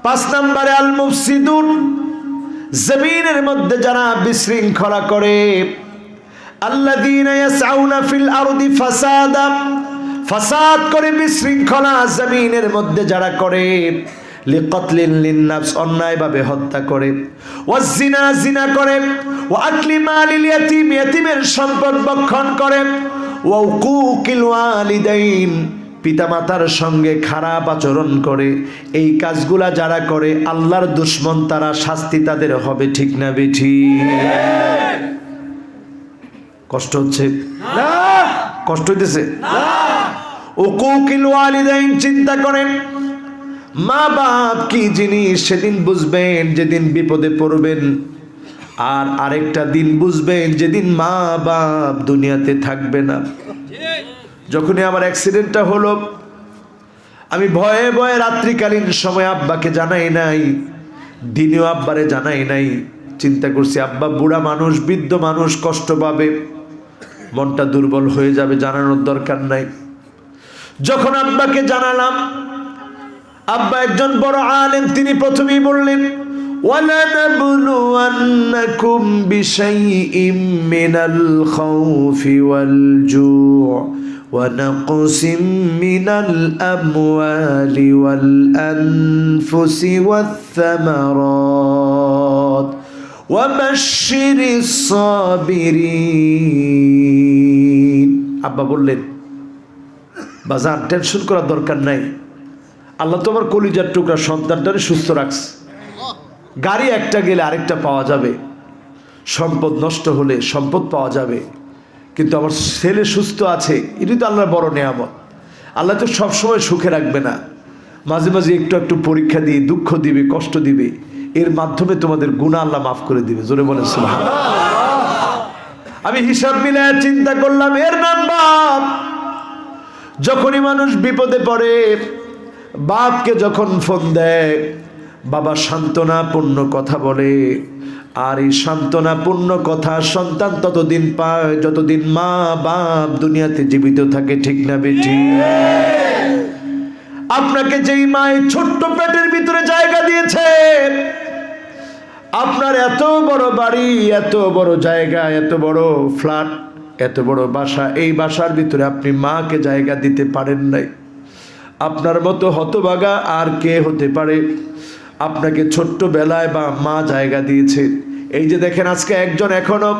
5 নম্বরে আল মুফসিদুন, জমিনের মধ্যে যারা বিশৃঙ্খলা করে। আল্লাযীনা ইয়াসআউনা ফিল আরদি ফাসাদা, ফাসাদ করে বিশৃঙ্খলা জমিনের মধ্যে যারা করে। লিকাতলিন লিন্নাফস, অন্যায়ভাবে হত্যা করে। ওয়াজিনা, জিনা করে। ওয়া আকলি মালিল ইয়াতীম, ইয়াতীমের সম্পদ ভক্ষণ করে। ওয়া উকুকিল ওয়ালিদাইন, পিতামাতার সঙ্গে খারাপ আচরণ করে, এই কাজগুলা যারা করে আল্লাহর দুশমন তারা, শাস্তি তাদের হবে, ঠিক না বেঠিক? কষ্ট হচ্ছে না? কষ্ট হইতেছে না? উকুকিল ওয়ালিদাইন, চিন্তা করেন মা বাপ কি জিনিস সেদিন বুঝবেন যেদিন বিপদে পড়বেন, আর আরেকটা দিন বুঝবেন যেদিন মা বাপ দুনিয়াতে থাকবে না। যখনই আমার অ্যাক্সিডেন্টটা হলো, আমি ভয়ে ভয়ে রাত্রিকালীন সময় আব্বাকে জানাই নাই, দিনেও আব্বারে জানাই নাই। চিন্তা করছি আব্বা বুড়া মানুষ, বৃদ্ধ মানুষ, কষ্ট পাবে, মনটা দুর্বল হয়ে যাবে, জানানোর দরকার নাই। যখন আব্বাকে জানালাম, আব্বা একজন বড় আলেম, তিনি প্রথমেই বললেন وَلَنَبْلُوَنَّكُمْ بِشَيْءٍ مِّنَ الْخَوْفِ وَالْجُوعِ وَنَقْصٍ مِّنَ الْأَمْوَالِ وَالْأَنفُسِ وَالثَّمَرَاتِ وَبَشِّرِ الصَّابِرِينَ। আব্বা বললেন বাজার টেনশন করার দরকার নাই, আল্লাহ তোমার কলিজার টুকরা সন্তানটারে সুস্থ রাখছে। গাড়ি একটা গেলে আরেকটা পাওয়া যাবে, সম্পদ নষ্ট হলে সম্পদ পাওয়া যাবে, কিন্তু আমার ছেলে সুস্থ আছে, এটাই তো আল্লাহর বড় নেয়ামত। আল্লাহ তো সবসময় সুখে রাখবে না, মাঝে মাঝে একটু একটু পরীক্ষা দিয়ে দুঃখ দিবে, কষ্ট দিবে, এর মাধ্যমে তোমাদের গুনাহ আল্লাহ মাফ করে দিবে। জোরে বলেন সুবহানাল্লাহ। আমি হিসাব মিলায় চিন্তা করলাম, এর নাম বাপ। যখনই মানুষ বিপদে পড়ে, বাপকে যখন ফোন দেয়, বাবা সান্ত্বনাপূর্ণ কথা বলে, আর এই সান্ত্বনাপূর্ণ কথা সন্তান ততদিন পায় যতদিন মা বাপ দুনিয়াতে জীবিত থাকে, ঠিক না বেঠিক? আপনাকে যেই মায়ের ছোট্ট পেটের ভিতরে জায়গা দিয়েছে, আপনার এত বড় বাড়ি, এত বড় জায়গা, এত বড় ফ্ল্যাট, এত বড় বাসা, এই বাসার ভিতরে আপনি মাকে জায়গা দিতে পারেন নাই। আপনার মতো হতভাগা আর কে হতে পারে? আপনাকে ছোট্ট বেলায় বা মা জায়গা দিয়েছে। এই যে দেখেন আজকে একজন এখনো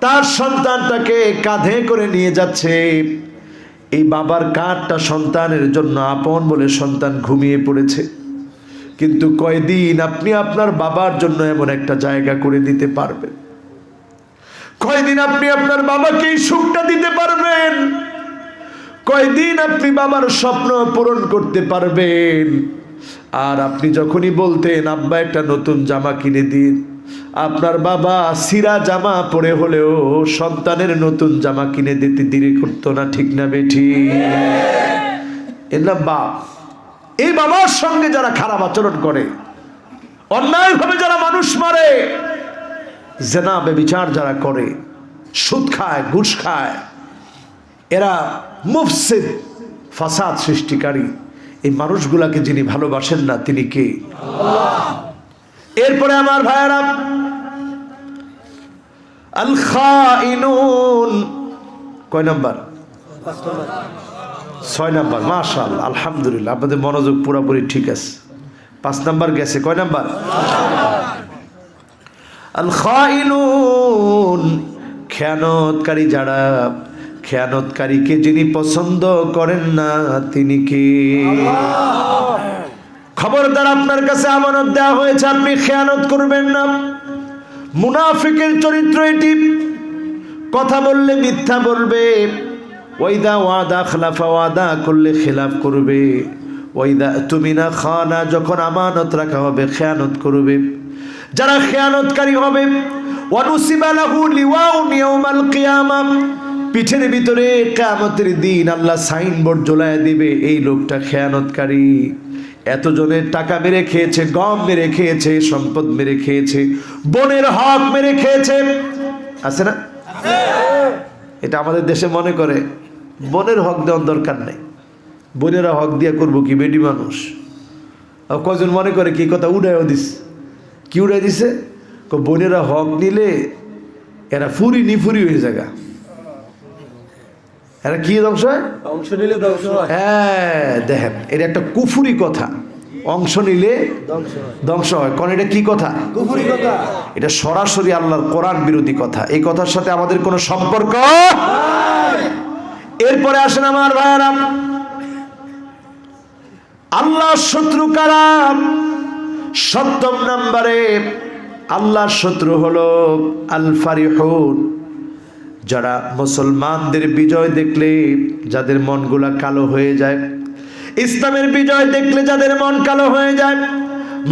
তার সন্তানটাকে কাঁধে করে নিয়ে যাচ্ছে, এই বাবার কাঁধটা সন্তানের জন্য আপন বলে সন্তান ঘুমিয়ে পড়েছে, কিন্তু কয়দিন আপনি আপনার বাবার জন্য এমন একটা জায়গা করে দিতে পারবেন? কয়দিন আপনি আপনার বাবাকে এই সুখটা দিতে পারবেন? কয়দিন আপনি বাবার স্বপ্ন পূরণ করতে পারবেন? আর আপনি যখনই বলতেন আব্বা একটা নতুন জামা কিনে দিন, আপনার বাবা সিরা জামা পরে হলেও সন্তানের নতুন জামা কিনে দিতে দেরি করতো না, ঠিক না বেঠিক? এর নাম বাপ। এই বাবার সঙ্গে যারা খারাপ আচরণ করে, অন্যায়ভাবে যারা মানুষ মারে, জেনা ব্যভিচার যারা করে, সুদ খায়, ঘুষ খায়, এরা মুফসিদ, ফাসাদ সৃষ্টিকারী, এই মানুষগুলাকে যিনি ভালোবাসেন না তিনি কে? আল্লাহ। এরপরে আমার ভাইয়েরা, আল খাইনুন কয় নাম্বার? 6 নাম্বার। মাশাআল্লাহ, আলহামদুলিল্লাহ, আপনাদের মনোযোগ পুরোপুরি ঠিক আছে। 5 নাম্বার গেছে। কয় নাম্বার? আল খাইনুন, খেয়ানতকারী যারা, খেয়ানতকারীকে যিনি পছন্দ করেন না তিনি কে? খবরদার, আপনার কাছে আমানত দেওয়া হয়েছে, আপনি খেয়ানত করবেন না। মুনাফিকের চরিত্র এটি, কথা বললে মিথ্যা বলবে, ওয়াইদা ওয়াদা খালাফা, ওয়াদা করলে খেলাফ করবে, ওয়াইদা তুমিনা খানা, যখন আমানত রাখা হবে খেয়ানত করবে। যারা খেয়ানতকারী হবে, ওয়ানুসিবা লাহু লিওয়াউন ইয়াউমাল কিয়ামা, পিঠের ভিতরে কিয়ামতের দিন আল্লাহ সাইনবোর্ড ঝোলায় দিবে, এই লোকটা খেয়ানতকারী, এতজনের টাকা মেরে খেয়েছে, গম মেরে খেয়েছে, সম্পদ মেরে খেয়েছে, বোনের হক মেরে খেয়েছে। আছে না? এটা আমাদের দেশে মনে করে বোনের হক দেওয়ার দরকার নেই, বোনেরা হক দিয়া করবো কি, বেডি মানুষ। আর কয়জন মনে করে কি কথা উড়াইও দিস, কি উড়াই দিছে, বোনেরা হক নিলে এরা ফুরি নিফুরি হয়ে জায়গা, এরা কি ধ্বংস হয়? অংশ নিলে ধ্বংস হয়। হ্যাঁ, দেখেন এটা একটা কুফুরি কথা, অংশ নিলে ধ্বংস হয়। কারণ এটা কি কথা? কুফুরি কথা। এটা সরাসরি আল্লাহর কোরআন বিরোধী কথা, এই কথার সাথে আমাদের কোনো সম্পর্ক। এরপরে আসেন আমার ভাইয়েরা, আল্লাহর শত্রু কারা? সপ্তম নম্বরে আল্লাহর শত্রু হলো আল ফারিহুন, যারা মুসলমানদের বিজয় দেখলে যাদের মনগুলা কালো হয়ে যায়, ইসলামের বিজয় দেখলে যাদের মন কালো হয়ে যায়,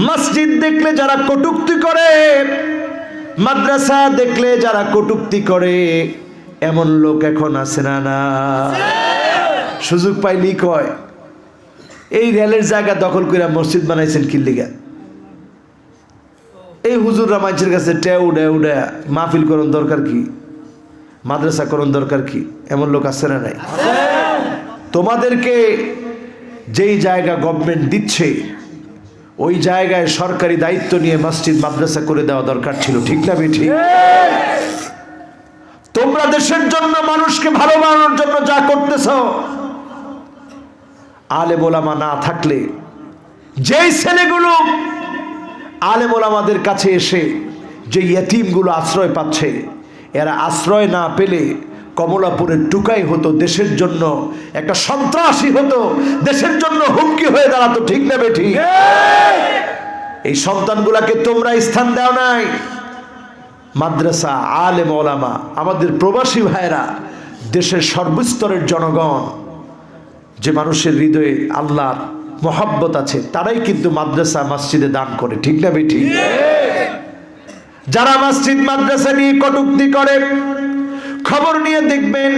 মসজিদ দেখলে যারা কটূক্তি করে, মাদ্রাসা দেখলে যারা কটূক্তি করে, এমন লোক এখন আছে না? না, সুযোগ পাইলেই কয় এই রেলের জায়গা দখল করে মসজিদ বানাইছেন কি লিগা? এই হুজুররা মানুষের কাছে উড়ে মাহফিল করুন দরকার কি, মাদ্রাসা করুন দরকার কি? এমন লোক আছে না? নাই। তোমাদেরকে যেই জায়গা গভর্নমেন্ট দিচ্ছে ওই জায়গায় সরকারি দায়িত্ব নিয়ে মসজিদ মাদ্রাসা করে দেওয়া দরকার ছিল, ঠিক না বেঠিক? তোমরা দেশের জন্য, মানুষকে ভালো বানানোর জন্য যা করতেছ, আলেম ওলামা না থাকলে, যেই ছেলেগুলো আলেম ওলামাদের কাছে এসে যে ইয়েতিমগুলো আশ্রয় পাচ্ছে, এরা আশ্রয় না পেলে কমলাপুরের টুকাই হতো, দেশের জন্য একটা সন্ত্রাসী হতো, দেশের জন্য হুমকি হয়ে দাঁড়াতো, ঠিক না বেঠিক? এই সন্তানগুলাকে তোমরা স্থান দাও নাই। মাদ্রাসা, আলেম ওলামা, আমাদের প্রবাসী ভাইরা, দেশের সর্বস্তরের জনগণ, যে মানুষের হৃদয়ে আল্লাহর মহব্বত আছে, তারাই কিন্তু মাদ্রাসা মসজিদে দান করে, ঠিক না বেঠিক? যারা মসজিদ মাদ্রাসা নিয়ে কটূক্তি করে, খবর নিয়ে দেখবেন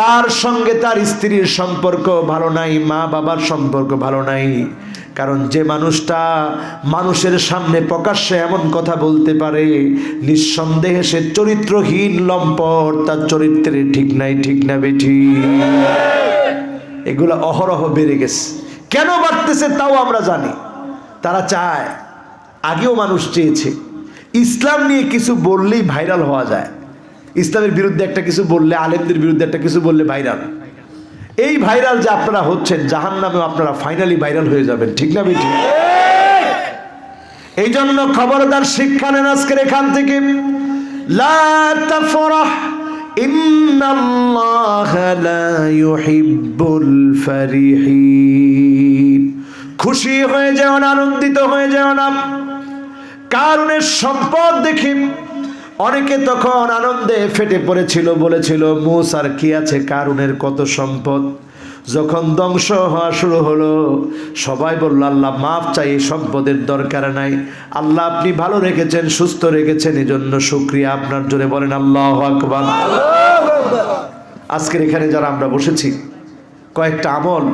তার সঙ্গে তার স্ত্রীর সম্পর্ক ভালো নাই, মা বাবার সম্পর্ক ভালো নাই। কারণ যে মানুষটা মানুষের সামনে প্রকাশ্যে এমন কথা বলতে পারে, নিঃসন্দেহে সে চরিত্রহীন, লম্পট, তার চরিত্রে ঠিক নাই, ঠিক না বেঠিক? এগুলা অহরহ বেড়ে গেছে। কেন বাড়তেছে তাও আমরা জানি। তারা চায়, আগেও মানুষ চেয়েছে, ইসলাম নিয়ে কিছু বললেই ভাইরাল হওয়া যায়। ইসলামের বিরুদ্ধে একটা কিছু বললে, আলেমদের বিরুদ্ধে একটা কিছু বললে ভাইরাল। এই ভাইরাল যে আপনারা হচ্ছেন, জাহান্নামেও আপনারা ফাইনালি ভাইরাল হয়ে যাবেন, ঠিক না বেঠিক? এই জন্য খবরদার শিক্ষা নেন আজকের এখান থেকে। লা তাফরাহ ইন্নাল্লাহা লা ইউহিব্বুল ফারিহিন। খুশি হয়ে যেও না, আনন্দিত হয়ে যেও না। কারুনের সম্পদ দেখি অনেকে তখন আনন্দে ফেটে পড়েছিল, বলেছিল মুসার কি আছে, কারুনের কত সম্পদ। যখন ধ্বংস হওয়া শুরু হলো, সবাই বলল আল্লাহ মাফ চাই, এই সম্পদের দরকার নাই। আল্লাহ আপনি ভালো রেখেছেন, সুস্থ রেখেছেন, এজন্য শুকরিয়া আপনার। জোরে বলেন আল্লাহু আকবার। আজকের এখানে যারা আমরা বসেছি, কয়েকটা আমল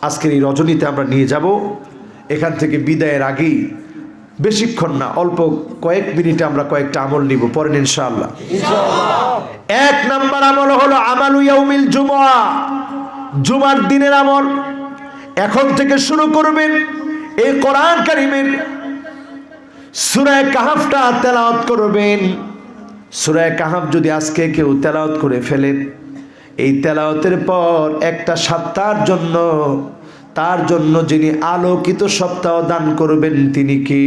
আজকের এই রজনীতে আমরা নিয়ে যাব। এখান থেকে বিদায়ের আগেই, বেশিক্ষণ না, অল্প কয়েক মিনিটে আমরা কয়েকটা আমল নিব, পরেন ইনশাআল্লাহ। এক নাম্বার আমল হলো আমালু ইয়াউমিল জুমআ, জুমার দিনের আমল। এখন থেকে শুরু করবেন এই কোরআন কারীমের সূরা কাহফটা তেলাওয়াত করবেন। সূরা কাহফ যদি আজকে কেউ তেলাওয়াত করে ফেলেন, এই তেলাওয়াতের পর একটা সপ্তাহের জন্য, তার জন্য যিনি আলোকিত সপ্তাহ দান করবেন তিনি কে?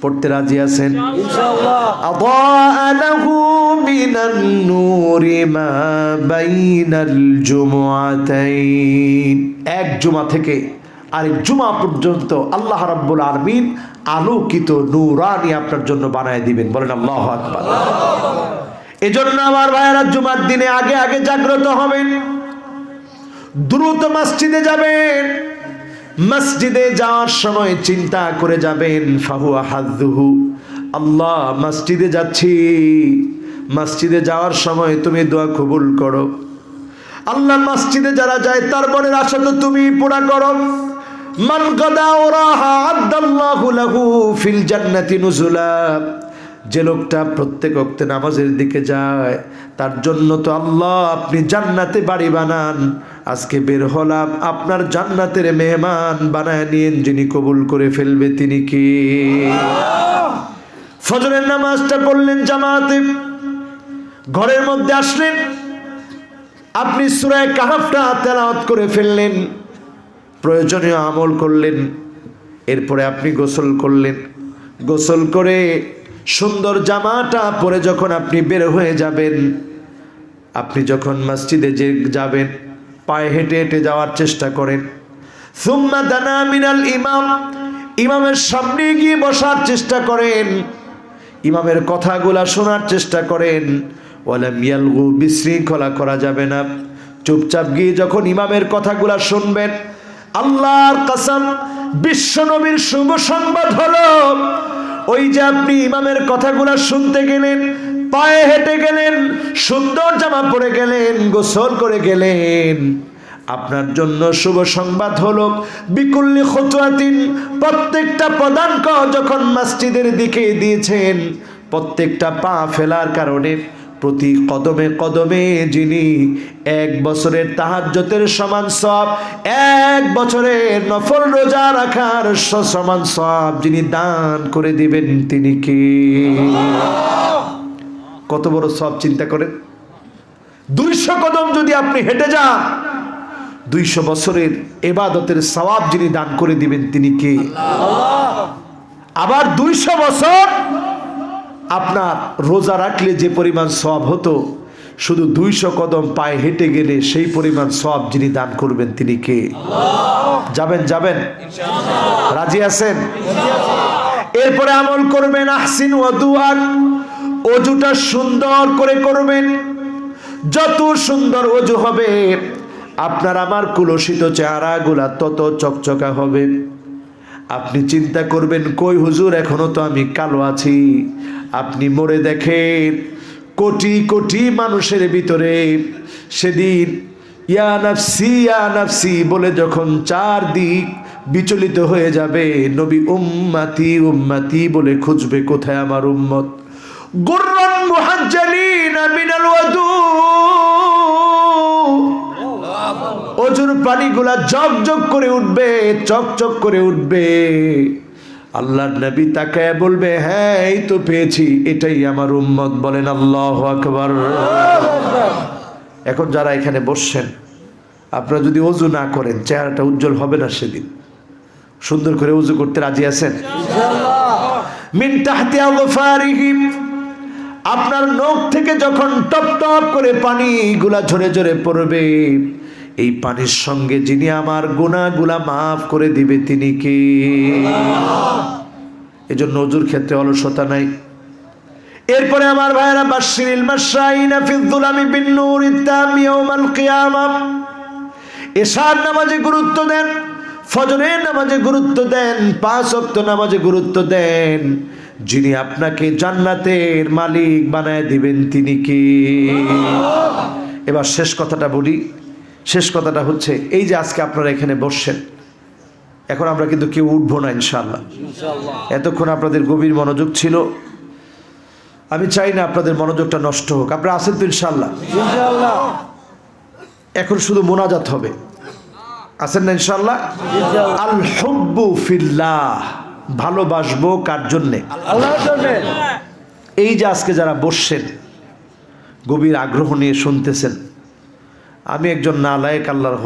পড়তে রাজি আছেন? ইনশাআল্লাহ। আযা লাহু মিনান নূরি মা বাইনাল জুমআতাইন। এক জুমা থেকে আরেক জুমা পর্যন্ত আল্লাহ রাব্বুল আলামিন আলোকিত নূরানি আপনার জন্য বানায় দিবেন। বলেন আল্লাহু আকবার। এজন্য আমার ভাইয়েরা, জুমার দিনে আগে আগে জাগ্রত হবেন, দ্রুত মসজিদে যাবেন। মসজিদে যাওয়ার সময় চিন্তা করে যাবেন, ফাহুয়া হাযুহু, আল্লাহ মসজিদে যাচ্ছি, মসজিদে যাওয়ার সময় তুমি দোয়া কবুল করো। আল্লাহ মসজিদে যারা যায় তার মনের আশা তো তুমি পুরা করো। মান গাদা ওরাহা আদাল্লাহু লাহু ফিল জান্নাতি নুজুলা। যে লোকটা প্রত্যেক ওয়াক্তে নামাজের দিকে যায়, তার জন্য তো আল্লাহ আপনি জান্নাতে বাড়ি বানান। আজকে বের হলাম, আপনার জান্নাতের মেহমান বানায় নিয়েন, যিনি কবুল করে ফেলবে তিনি কি? ফজরের নামাজটা পড়লেন জামাতে, ঘরের মধ্যে আসলেন, আপনি সূরা কাহফটা তেলাওয়াত করে ফেললেন, প্রয়োজনীয় আমল করলেন, এরপরে আপনি গোসল করলেন। গোসল করে সুন্দর জামাটা পরে যখন আপনি বের হয়ে যাবেন, আপনি যখন মসজিদে যাবেন, পায়ে হেঁটে হেঁটে যাওয়ার চেষ্টা করেন। সুম্মা দানা মিনাল ইমাম, ইমামের সামনে গিয়ে বসার চেষ্টা করেন, ইমামের কথাগুলা শোনার চেষ্টা করেন। ওয়ালাম ইয়ালগু, বিশৃঙ্খলা করা যাবে না। চুপচাপ গিয়ে যখন ইমামের কথাগুলা শুনবেন, আল্লাহর কসম, বিশ্ব নবীর শুভ সংবাদ হলো, ওই যে আপনি ইমামের কথাগুলা শুনতে গেলেন, পায়ে হেঁটে গেলেন, সুন্দর জামা পরে গেলেন, গোসল করে গেলেন, আপনার জন্য শুভ সংবাদ হলো বিকুল্লি খুতওয়াতিন, প্রত্যেকটা পদাঙ্ক যখন মসজিদের দিকে দিয়েছেন, প্রত্যেকটা পা ফেলার কারণে প্রতি কদমে কদমে যিনি 1 বছরের তাহাজ্জুদের সমান সওয়াব, 1 বছরের নফল রোজা রাখার সমান সওয়াব যিনি দান করে দিবেন, তিনি কে? কত বড় সওয়াব চিন্তা করেন। 200 কদম যদি আপনি হেঁটে যান, 200 বছরের ইবাদতের সওয়াব যিনি দান করে দিবেন, তিনি কে? আবার 200 বছর আপনার রোজা রাখলে যে পরিমাণ সওয়াব হতো, শুধু 200 কদম পায়ে হেঁটে গেলে সেই পরিমাণ সওয়াব যিনি দান করবেন, তিনি কে? যাবেন যাবেন, রাজি আছেন? এরপরে আমল করবেন আহসিন ওয়াদুআক, ওযুটা সুন্দর করে করবেন। যত সুন্দর ওযু হবে আপনার আমার কুলসিত চেহারাগুলা তত চকচকা হবে। আপনি চিন্তা করবেন, কই হুজুর, এখনো তো আমি কালো আছি। আপনি মরে দেখেন কোটি কোটি মানুষের ভিতরে সেদিন ইয়া নাফসি বলে যখন চারদিক বিচলিত হয়ে যাবে, নবী উম্মতি উম্মতি বলে খুঁজবে, কোথায় আমার উম্মত। গুররান মুহাজ্জালিনা মিনাল ওয়াদু, ওজুর পানিগুলা ঝকঝক করে উঠবে, চকচক করে উঠবে। আল্লাহর নবী তাকায় বলবে, হ্যাঁ এই তো পেয়েছি, এটাই আমার উম্মত। বলেন আল্লাহু আকবার। এখন যারা এখানে বসছেন, আপনারা যদি ওযু না করেন, চেহারাটা উজ্জ্বল হবে না সেদিন। সুন্দর করে ওযু করতে রাজি আছেন? মিন তাহতি আগফারিহি, আপনার নখ থেকে যখন টপ টপ করে পানিগুলা ঝরে ঝরে পড়বে, এই পানির সঙ্গে যিনি আমার গুনাহগুলা মাফ করে দিবে, তিনি কে? এজন্য ওযুর ক্ষেত্রে অলসতা নাই। এরপরে আমার ভাইরা, বাশশিরিল মাশাইনা ফিয-যুলামি বিন-নূরিত তাম ইয়াউমাল কিয়ামা, এশার নামাজে গুরুত্ব দেন, ফজরের নামাজে গুরুত্ব দেন, 5 ওয়াক্ত নামাজে গুরুত্ব দেন। যিনি আপনাকে জান্নাতের মালিক বানায় দিবেন, তিনি কে? এবার শেষ কথাটা বলি। শেষ কথাটা হচ্ছে, এই যে আজকে আপনারা এখানে বসছেন, এখন আমরা কিন্তু কেউ উঠবো না ইনশাআল্লাহ। এতক্ষণ আপনাদের গভীর মনোযোগ ছিল, আমি চাই না আপনাদের মনোযোগটা নষ্ট হোক। আপনারা আছেন তো ইনশাআল্লাহ? এখন শুধু মোনাজাত হবে, আছেন না ইনশাআল্লাহ? আল হুব্বু ফিল্লাহ, ভালোবাসবো কার জন্যে? আল্লাহর জন্যে। এই যে আজকে যারা বসছেন, গভীর আগ্রহ নিয়ে শুনতেছেন, আমি একজন নালায়েক আল্লাহর